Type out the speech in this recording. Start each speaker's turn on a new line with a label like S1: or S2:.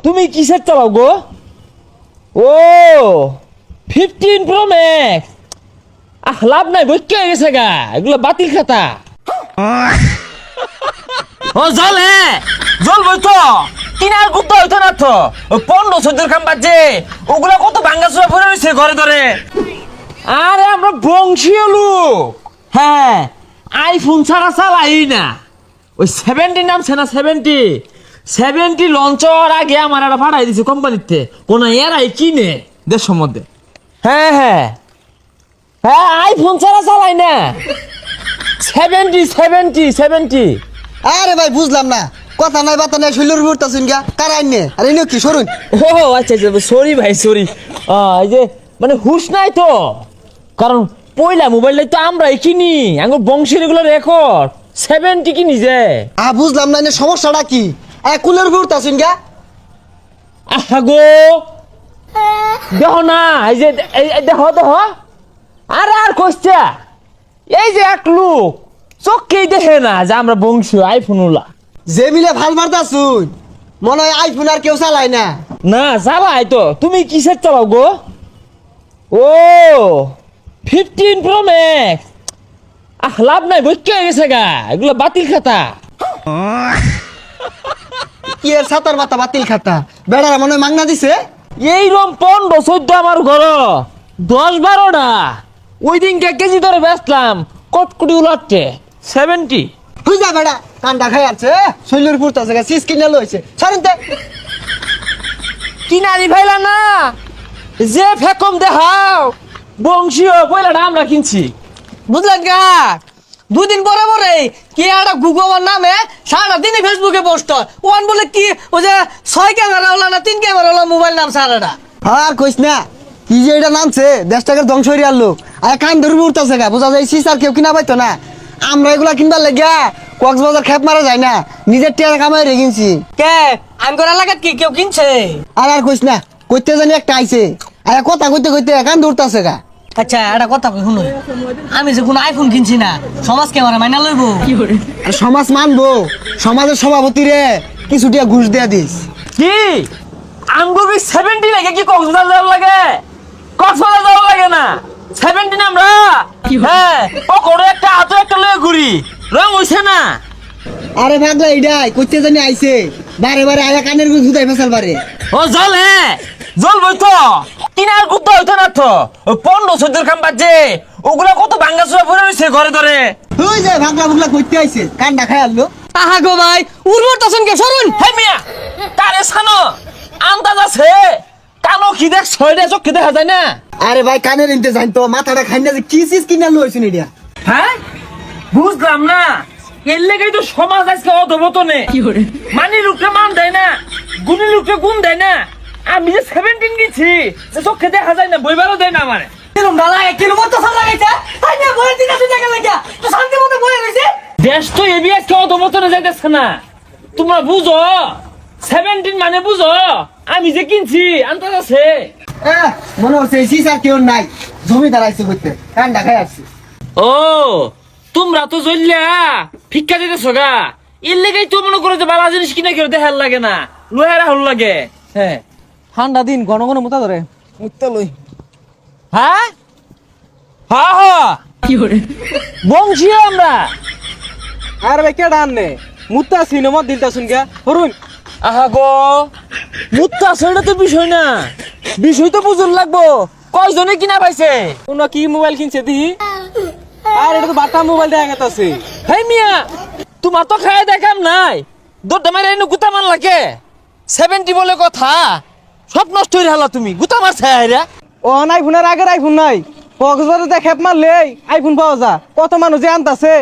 S1: তুমি কিসের চালাও গো? ও 15 প্রো ম্যাক্স। লাভ নাই, বইকে গেছে গা, এগুলো বাতিল খাতা। ও জলে জল বইতো কিনার গুত্ত হইতো না তো। 15-14 খাম বাজে, ওগুলা কত ভাঙ্গা চুরা পড়ে রয়েছে ঘরে ধরে। আরে আমরা বংশীয় লোক। হ্যাঁ, আইফোন ছাড়া চালাই না। ওই 70 নামছে না, 70 লঞ্চ হওয়ার আগে আমার একটা ভাড়াই দিছে কোম্পানিতে, কোন এরাই কিনে দেশের মধ্যে। হ্যাঁ হ্যাঁ হ্যাঁ, আইফোন ছাড়া চালাই না। 70।
S2: আরে ভাই বুঝলাম না, কথা নাই বাতা নাই, শৈলের উপর তাছুন গা কারাই নে। আরে ইনো কি সরুন।
S1: ও আচ্ছা আচ্ছা, সরি ভাই সরি। এই যে মানে হুশ নাই তো, কারণ পয়লা মোবাইলটাই তো আমরাই কিনি, আমার বংশের এগুলো রেকর্ড 70 কিনি যে।
S2: বুঝলাম না, সমস্যাটা কি? কুলের উপর তাছুন গা।
S1: আহা গো, দেখো না, এই যে দেখো। আরে আর কইছা, এই যে এক লোক চোখেই দেখে না যে আমরা বংশীয় আইফোন ওলা।
S2: যে মিলে ভাল মারতাছুন, মনে হয় আইফোন আর কেউ চালায় না।
S1: না চালাই তো। তুমি কিসের চালাও গো? ও 15 প্রো ম্যাক্স। লাভ নাই, বইকে গেছে গা, এগুলো বাতিল খাতা।
S2: কি এর সাতার মাথা বাতিল খাতা? বেড়ারা মনে হয় মাংনা দিছে।
S1: এইরকম 15-14 আমার ঘর, 10-12টা। ওই দিনকে কেজি ধরে বেচলাম, কটকুটি উলাটে 70।
S2: হই যা বেড়া, কান্ডা খাই আছে। শৈলের উপর তাছে গা, সিস কিনে লইছে। সরেন তে।
S1: কিনারি ভাইলা না, যে ফেকম দেখাও বংশীয় পয়লাটা আমরা কিনছি।
S3: বুঝলেন গা? দুদিন পরে পরে কি একটা গুগলের নামে সারা দিনই ফেসবুকে পোস্ট হয়। ওয়ান বলে কি ওই যে 6 ক্যামেরা ওলা না 3 ক্যামেরা ওলা মোবাইল নাম সারাটা।
S2: আর কইস না, কি যে এটা নামছে, দেশটাকে ধ্বংস হইয়া লোক। আর কান ধরে উঠতেছে গা, বোঝা যায় সিসার কেউ কিনা পাইতো না। আমরা এগুলা কিনবার লাগিয়া কক্সবাজার খেপ মারা যায় না, নিজের টিয়ার কামাই রে কিনছি।
S3: কে আমগর এলাকাত কি কেউ কিনছে?
S2: আর কইস না, কইতে জানি একটা আইছে, আর কথা কইতে কইতে কান ধরতেছে গা।
S3: আচ্ছা একটা কথা কই শুনো, আমি যে কোনো আইফোন কিনছি না, সমাজ ক্যামেরা মাইনা লইব?
S2: আর সমাজ মানবো, সমাজের সভাপতি রে কিছু টিয়া ঘুষ দেয়া দিস।
S1: কি আমগো 70 লাগে? কি কক্সবাজার যাওয়ার লাগে? কক্সবাজার যাওয়ার লাগে না, 70 আমরা। হ্যাঁ, পকড়ে একটা হাতে একটা লয়ে ঘুরি, রং হইছে না।
S2: আরে ভাগলা এইডাই কইতে জানি আইছে, বারে বারে আয়া কানের গুজ হুদাই ফেসাল বারে।
S1: ও জলে জল বইতো কিনার গুত্ত হইতো না তো। 15-14 খাম বাজে, ওগুলা কত ভাঙ্গা চুরা পড়ে রয়েছে ঘরে ধরে।
S2: তুই যে ভাগলা ভুগলা কইতে আইছে, কান্ডা খাই আনলো।
S3: আহা গো ভাই, উর্বর তাছেন কে? সরুন।
S1: হে মিয়া, কারে ছানো আন্দাজ আছে? কানো কি দেখ, ছয়টা চোখে দেখা যায় না।
S2: আরে ভাই কানের ইনতে জান তো, মাথাটা খাই না যে কি চিজ কিনা লইছুন এটা।
S1: হ্যাঁ বুঝলাম না, এর লেগেই তো সমাজ আজকে অধপতনে। মানি লোকটা মান দেয় না, গুণী লোকটা গুণ দেয় না। আমি যে 17 গেছি, চোখে দেখা যায় না, বইবারও দেয় না আমারে।
S3: কিরম ডালা কিলোমিটার সাল লাগাইছে, তাই না? বলে দিন আছে জায়গা লাগিয়া তো শান্তি মতো বলে রইছে।
S1: দেশ তো এবি আজকে অধপতনে যাইতেছে না, তোমরা বুঝো। 17 মানে বুঝো, আমি যে কিনছি আন্দাজ আছে।
S2: মনে হচ্ছে সিসার কেউ নাই, জমিদার আইছে কইতে, কান্ডা খাই আসছে।
S1: ও তোমরা তো জ্বললা ভিক্ষা দিতেছো গা, এর লেগেই তো মনে করো যে বালা জিনিস কিনে কেউ দেখার লাগে না, লোহারা হল লাগে। হ্যাঁ
S3: ঠান্ডা দিন ঘন ঘন মুতা ধরে মুততে লই।
S1: হ্যাঁ হ্যাঁ হ্যাঁ, কি করে বংশীয় আমরা।
S3: আর ভাই কে ডান নে মুতা সিনেমা দিলতা শুন গে হরুন।
S1: আহা গো, মুত্তা সেটা তো বিষয় না, বিষয় তো বুঝুন লাগবো। কয়জনে কিনা পাইছে?
S3: কোন কি মোবাইল কিনছে দি? আর এটা তো বাটা মোবাইল দেখা গেছে।
S1: হে মিয়া, তোমার তো খায় দেখাম নাই, দৌড়তে মারে এনে গুতা মার লাগে। 70 বলে কথা, সব নষ্ট হয়ে হালা তুমি গুতা মারছে হাইরা।
S3: ও আইফোনের আগের আইফোন নাই, কক্সবাজারে খেপ মারলে আইফোন পাওয়া যা। কত মানুষ যে আনতাছে